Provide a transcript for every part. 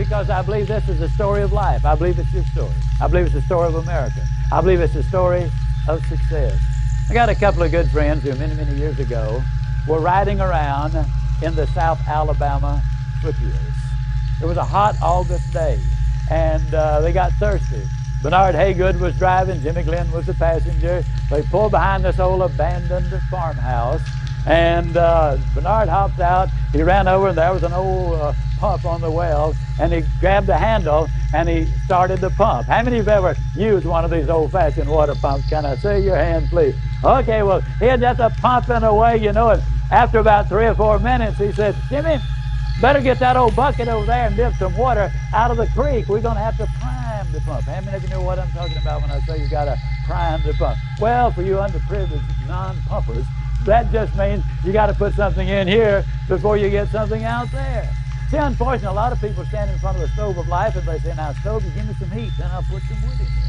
because I believe this is the story of life. I believe it's your story. I believe it's the story of America. I believe it's the story of success. I got a couple of good friends who many, many years ago were riding around in the South Alabama foothills. It was a hot August day, and they got thirsty. Bernard Haygood was driving. Jimmy Glenn was the passenger. They pulled behind this old abandoned farmhouse, and Bernard hopped out. He ran over, and there was an old pump on the well, and he grabbed the handle, and he started the pump. How many of you have ever used one of these old-fashioned water pumps? Can I see your hand, please? Okay, well, he had just a pumping away, you know, and after about 3 or 4 minutes, he said, Jimmy, better get that old bucket over there and dip some water out of the creek. We're going to have to prime the pump. How many of you know what I'm talking about when I say you got to prime the pump? Well, for you underprivileged non-pumpers, that just means you got to put something in here before you get something out there. See, unfortunately, a lot of people stand in front of the stove of life and they say, now, stove, you give me some heat, then I'll put some wood in here.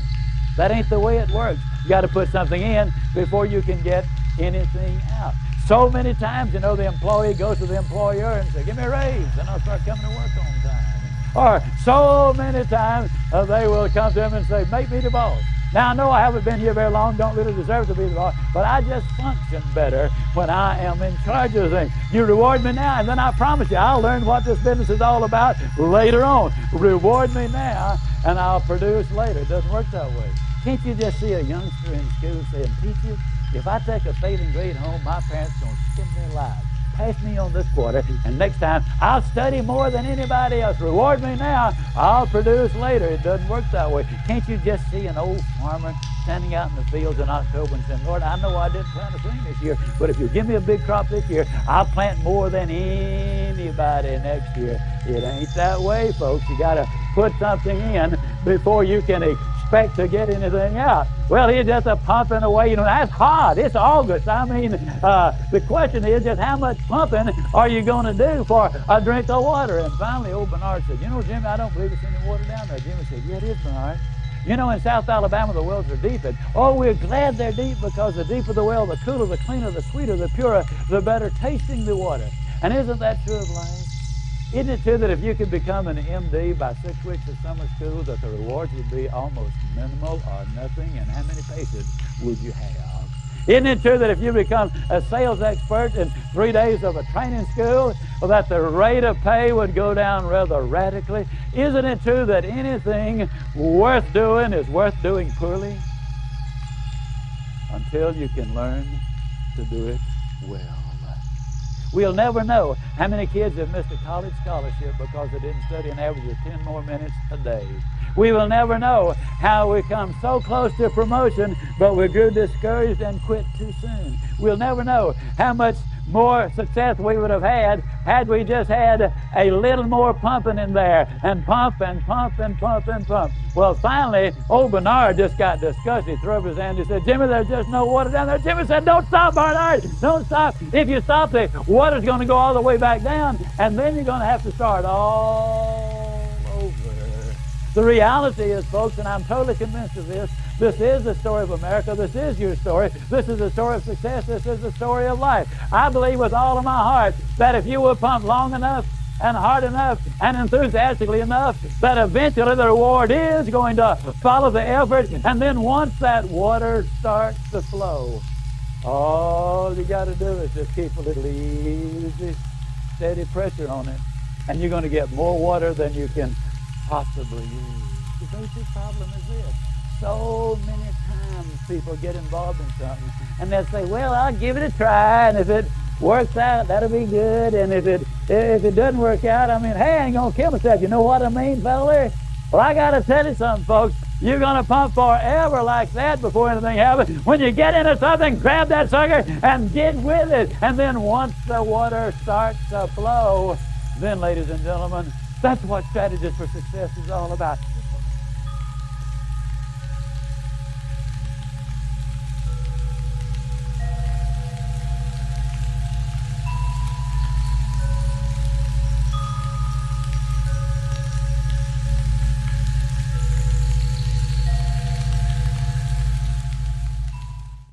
That ain't the way it works. You got to put something in before you can get anything out. So many times, you know, the employee goes to the employer and says, give me a raise, and I'll start coming to work on time. Or so many times, they will come to him and say, make me the boss. Now, I know I haven't been here very long, don't really deserve to be the boss, but I just function better when I am in charge of things. You reward me now, and then I promise you, I'll learn what this business is all about later on. Reward me now, and I'll produce later. It doesn't work that way. Can't you just see a youngster in school saying, Peachy, if I take a failing grade home, my parents are going to spend their lives. Pass me on this quarter, and next time I'll study more than anybody else. Reward me now, I'll produce later. It doesn't work that way. Can't you just see an old farmer standing out in the fields in October and saying, Lord, I know I didn't plant a thing this year, but if you give me a big crop this year, I'll plant more than anybody next year. It ain't that way, folks. You got to put something in before you can expect to get anything out. Well, he's just a pumping away. You know, that's hot. It's August. I mean, the question is just how much pumping are you going to do for a drink of water? And finally, old Bernard said, you know, Jimmy, I don't believe there's any water down there. Jimmy said, yeah, it is, Bernard. You know, in South Alabama, the wells are deep. And, oh, we're glad they're deep because the deeper the well, the cooler, the cleaner, the sweeter, the purer, the better tasting the water. And isn't that true of life? Isn't it true that if you could become an MD by 6 weeks of summer school, that the rewards would be almost minimal or nothing? And how many patients would you have? Isn't it true that if you become a sales expert in 3 days of a training school, well, that the rate of pay would go down rather radically? Isn't it true that anything worth doing is worth doing poorly? Until you can learn to do it well. We'll never know how many kids have missed a college scholarship because they didn't study an average of 10 more minutes a day. We will never know how we come so close to promotion, but we grew discouraged and quit too soon. We'll never know how much more success we would have had we just had a little more pumping in there, and pump and pump and pump and pump. Well, finally, old Bernard just got disgusted. He threw up his hand. He said, Jimmy, there's just no water down there. Jimmy said, don't stop, Bernard. Don't stop. If you stop, the water's going to go all the way back down, and then you're going to have to start all over. The reality is, folks, and I'm totally convinced of this, this is the story of America. This is your story. This is the story of success. This is the story of life. I believe with all of my heart that if you will pump long enough and hard enough and enthusiastically enough, that eventually the reward is going to follow the effort. And then once that water starts to flow, all you got to do is just keep a little easy, steady pressure on it, and you're going to get more water than you can possibly use. The basic problem is this. So many times people get involved in something and they'll say, well, I'll give it a try, and if it works out, that'll be good, and if it doesn't work out, I mean, hey, I ain't gonna kill myself. You know what I mean, fella? Well, I gotta tell you something, folks. You're gonna pump forever like that before anything happens. When you get into something, grab that sucker and get with it. And then once the water starts to flow, then, ladies and gentlemen, that's what Strategies for Success is all about.